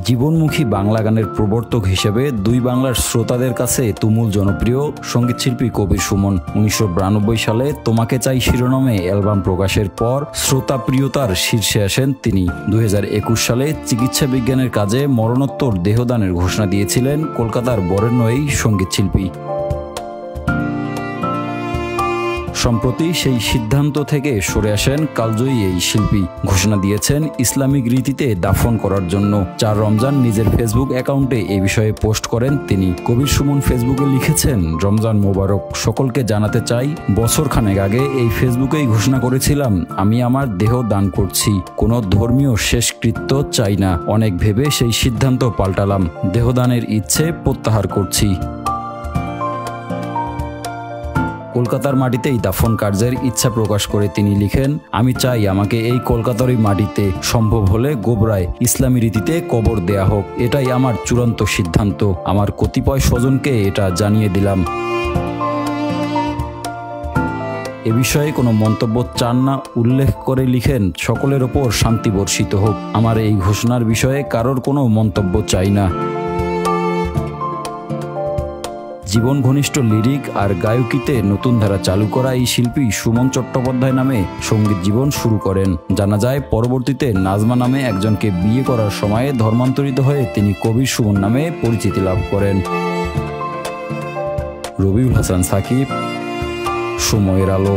জীবনমুখী বাংলা গানের প্রবর্তক হিসেবে দুই বাংলার শ্রোতাদের কাছে তুমুল জনপ্রিয় সঙ্গীতশিল্পী কবির সুমন ১৯৯২ সালে তোমাকে চাই শিরোনামে অ্যালবাম প্রকাশের পর শ্রোতাপ্রিয়তার শীর্ষে আসেন তিনি। ২০২১ সালে চিকিৎসা বিজ্ঞানের কাজে মরণোত্তর দেহদানের ঘোষণা দিয়েছিলেন কলকাতার বরেণ্য এই সঙ্গীতশিল্পী। সম্প্রতি সেই সিদ্ধান্ত থেকে সরে আসেন কালজয়ী এই শিল্পী। ঘোষণা দিয়েছেন ইসলামিক রীতিতে দাফন করার জন্য। ৪ রমজান নিজের ফেসবুক অ্যাকাউন্টে এ বিষয়ে পোস্ট করেন তিনি। কবির সুমন ফেসবুকে লিখেছেন, রমজান মোবারক। সকলকে জানাতে চাই, বছরখানেক আগে এই ফেসবুকেই ঘোষণা করেছিলাম আমি আমার দেহ দান করছি। কোনো ধর্মীয় শেষকৃত্য চাই না। অনেক ভেবে সেই সিদ্ধান্ত পাল্টালাম। দেহদানের ইচ্ছে প্রত্যাহার করছি। কলকাতার মাটিতেই দাফন কার্যের ইচ্ছা প্রকাশ করে তিনি লিখেন, আমি চাই আমাকে এই কলকাতারই মাটিতে, সম্ভব হলে গোবরায় ইসলামী রীতিতে কবর দেয়া হোক। এটাই আমার চূড়ান্ত সিদ্ধান্ত। আমার কতিপয় স্বজনকে এটা জানিয়ে দিলাম। এ বিষয়ে কোনো মন্তব্য চান না উল্লেখ করে লিখেন, সকলের ওপর শান্তি বর্ষিত হোক। আমার এই ঘোষণার বিষয়ে কারোর কোনো মন্তব্য চাই না। জীবন ঘনিষ্ঠ লিরিক আর গায়কিতে নতুন ধারা চালু করা এই শিল্পী সুমন চট্টোপাধ্যায় নামে সঙ্গীত জীবন শুরু করেন। জানা যায় পরবর্তীতে নাজমা নামে একজনকে বিয়ে করার সময়ে ধর্মান্তরিত হয়ে তিনি কবির সুমন নামে পরিচিতি লাভ করেন। রবিউল হাসান সাকিব, সময়ের আলো।